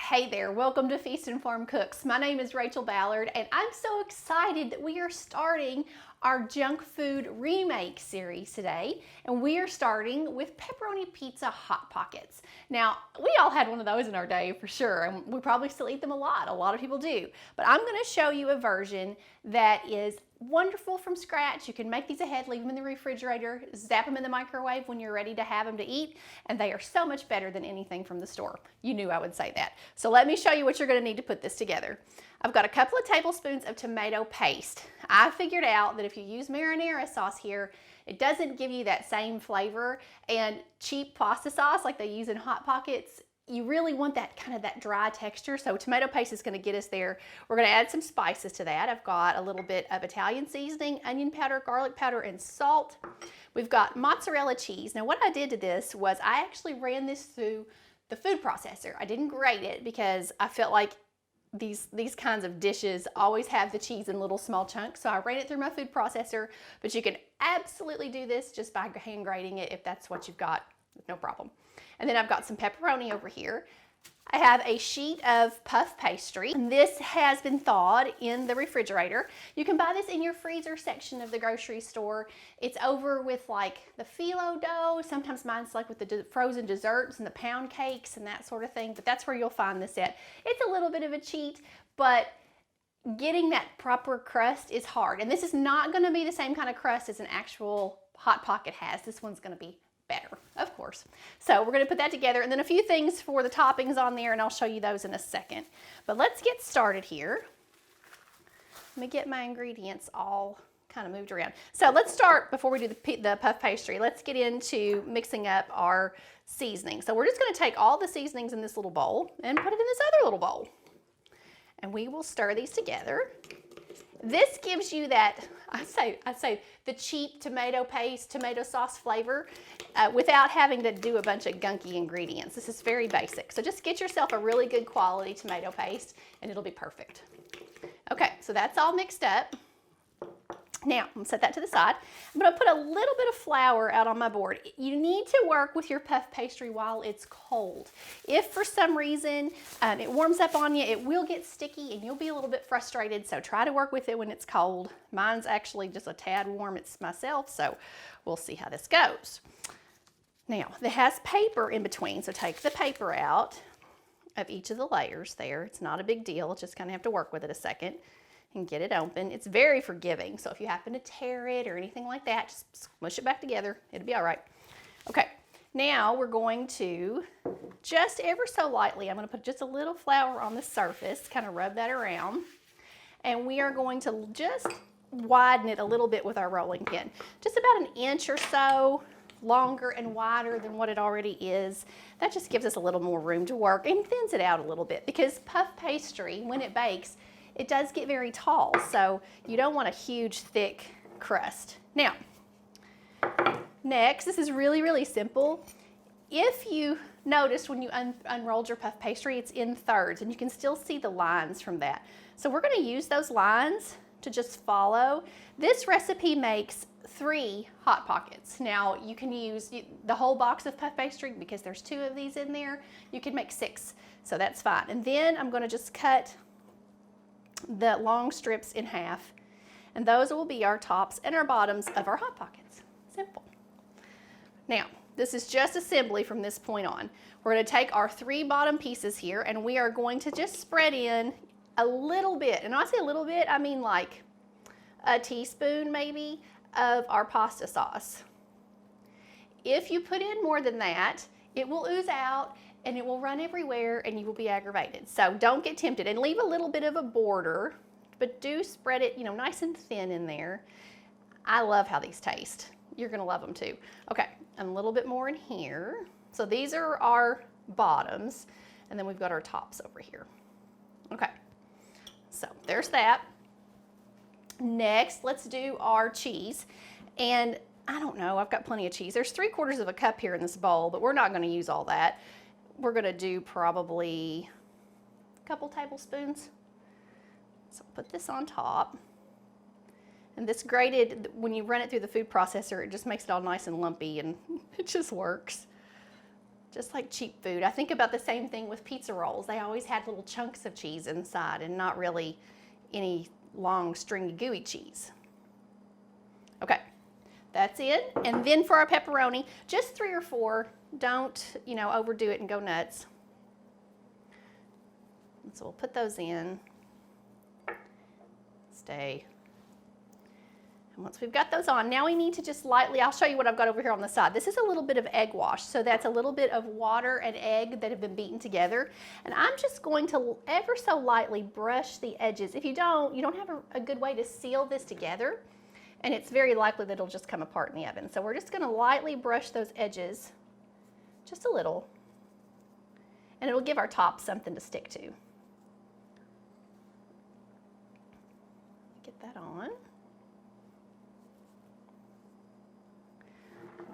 Hey there, welcome to Feast and Farm Cooks. My name is Rachel Ballard and I'm so excited that we are starting our junk food remake series today, and we are starting with pepperoni pizza hot pockets. Now, we all had one of those in our day for sure, and we probably still eat them a lot of people do, but I'm going to show you a version that is wonderful from scratch. You can make these ahead, leave them in the refrigerator, zap them in the microwave when you're ready to have them to eat, and they are so much better than anything from the store. You knew I would say that. So let me show you what you're going to need to put this together. I've got a couple of tablespoons of tomato paste. I figured out that if you use marinara sauce here, it doesn't give you that same flavor, and cheap pasta sauce like they use in Hot Pockets, you really want that kind of that dry texture. So tomato paste is going to get us there. We're going to add some spices to that. I've got a little bit of Italian seasoning, onion powder, garlic powder, and salt. We've got mozzarella cheese. Now what I did to this was I actually ran this through the food processor. I didn't grate it because I felt like these kinds of dishes always have the cheese in little small chunks. So I ran it through my food processor, but you can absolutely do this just by hand grating it if that's what you've got, no problem. And then I've got some pepperoni over here. I have a sheet of puff pastry, and this has been thawed in the refrigerator. You can buy this in your freezer section of the grocery store. It's over with like the phyllo dough. Sometimes mine's like with the frozen desserts and the pound cakes and that sort of thing, but that's where you'll find this at. It's a little bit of a cheat, but getting that proper crust is hard. And this is not going to be the same kind of crust as an actual Hot Pocket has. This one's going to be better, of course. So we're going to put that together, and then a few things for the toppings on there, and I'll show you those in a second. But let's get started here. Let me get my ingredients all kind of moved around. So let's start, before we do the puff pastry, let's get into mixing up our seasoning. So we're just going to take all the seasonings in this little bowl and put it in this other little bowl. And we will stir these together. This gives you that, I'd say the cheap tomato paste, tomato sauce flavor without having to do a bunch of gunky ingredients. This is very basic. So just get yourself a really good quality tomato paste and it'll be perfect. Okay, so that's all mixed up. Now, I'm going to set that to the side. I'm going to put a little bit of flour out on my board. You need to work with your puff pastry while it's cold. If for some reason it warms up on you, it will get sticky and you'll be a little bit frustrated, so try to work with it when it's cold. Mine's actually just a tad warm, it's myself, so we'll see how this goes. Now, it has paper in between, so take the paper out of each of the layers there. It's not a big deal, just kind of have to work with it a second and get it open. It's very forgiving, so if you happen to tear it or anything like that, just smush it back together. It'll be all right. Okay, now we're going to, just ever so lightly, I'm going to put just a little flour on the surface, kind of rub that around, and we are going to just widen it a little bit with our rolling pin. Just about an inch or so longer and wider than what it already is. That just gives us a little more room to work and thins it out a little bit, because puff pastry, when it bakes, it does get very tall, so you don't want a huge, thick crust. Now, next, this is really simple. If you noticed when you unrolled your puff pastry, it's in thirds, and you can still see the lines from that. So we're going to use those lines to just follow. This recipe makes 3 Hot Pockets. Now, you can use the whole box of puff pastry because there's 2 of these in there. You can make 6, so that's fine. And then I'm going to just cut the long strips in half, and those will be our tops and our bottoms of our Hot Pockets. Simple. Now, this is just assembly from this point on. We're going to take our 3 bottom pieces here, and we are going to just spread in a little bit, and when I say a little bit, I mean like a teaspoon maybe of our pasta sauce. If you put in more than that, it will ooze out and it will run everywhere and you will be aggravated. So don't get tempted, and leave a little bit of a border, but do spread it, you know, nice and thin in there. I love how these taste. You're gonna love them too. Okay, and a little bit more in here. So these are our bottoms, and then we've got our tops over here. Okay, so there's that. Next, let's do our cheese. And I don't know, I've got plenty of cheese. There's 3/4 of a cup here in this bowl, but we're not gonna use all that. We're going to do probably a couple tablespoons. So put this on top. And this grated, when you run it through the food processor, it just makes it all nice and lumpy, and it just works. just like cheap food. I think about the same thing with pizza rolls. They always had little chunks of cheese inside and not really any long stringy gooey cheese. Okay, that's it. And then for our pepperoni, just 3 or 4. Don't, you know, overdo it and go nuts. And so we'll put those in. Stay. And once we've got those on, now we need to just lightly, I'll show you what I've got over here on the side. This is a little bit of egg wash. So that's a little bit of water and egg that have been beaten together. And I'm just going to ever so lightly brush the edges. If you don't have a good way to seal this together, and it's very likely that it'll just come apart in the oven. So we're just gonna lightly brush those edges, just a little, and it'll give our top something to stick to. Get that on.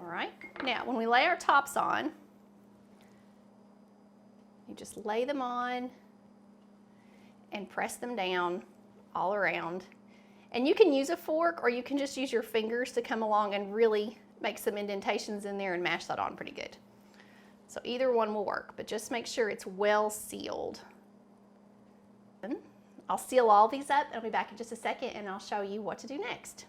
All right, now when we lay our tops on, you just lay them on and press them down all around. And you can use a fork or you can just use your fingers to come along and really make some indentations in there and mash that on pretty good. So either one will work, but just make sure it's well sealed. I'll seal all these up. I'll be back in just a second and I'll show you what to do next.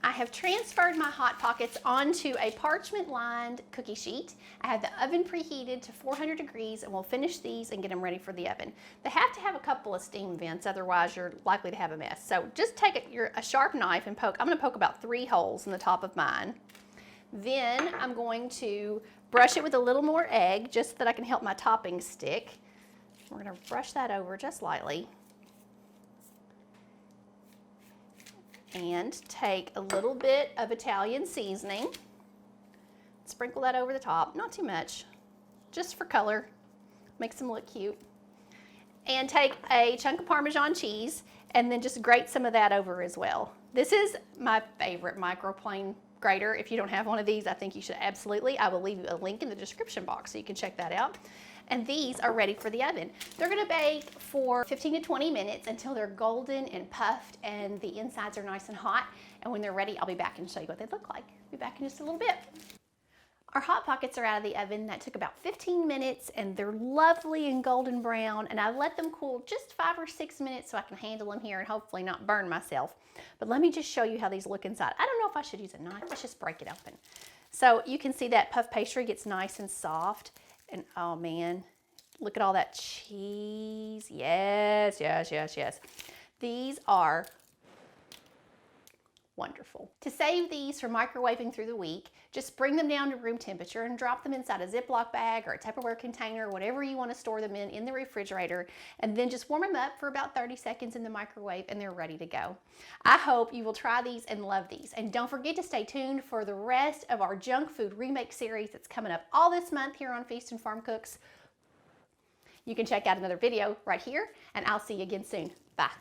I have transferred my Hot Pockets onto a parchment lined cookie sheet. I have the oven preheated to 400 degrees and we'll finish these and get them ready for the oven. They have to have a couple of steam vents, otherwise you're likely to have a mess. So just take a sharp knife and poke. I'm going to poke about 3 holes in the top of mine. Then I'm going to brush it with a little more egg just so that I can help my toppings stick. We're going to brush that over just lightly. And take a little bit of Italian seasoning, sprinkle that over the top, not too much, just for color, makes them look cute. And take a chunk of Parmesan cheese and then just grate some of that over as well. This is my favorite microplane grater. If you don't have one of these, I think you should absolutely. I will leave you a link in the description box so you can check that out. And these are ready for the oven. They're gonna bake for 15 to 20 minutes until they're golden and puffed and the insides are nice and hot. And when they're ready, I'll be back and show you what they look like. Be back in just a little bit. Our Hot Pockets are out of the oven. That took about 15 minutes and they're lovely and golden brown. And I let them cool just 5 or 6 minutes so I can handle them here and hopefully not burn myself. But let me just show you how these look inside. I don't know if I should use a knife. Let's just break it open. So you can see that puff pastry gets nice and soft. And oh man, look at all that cheese. Yes, yes, yes, yes. These are wonderful. To save these for microwaving through the week, just bring them down to room temperature and drop them inside a Ziploc bag or a Tupperware container, whatever you want to store them in the refrigerator, and then just warm them up for about 30 seconds in the microwave and they're ready to go. I hope you will try these and love these. And don't forget to stay tuned for the rest of our junk food remake series that's coming up all this month here on Feast and Farm Cooks. You can check out another video right here, and I'll see you again soon. Bye.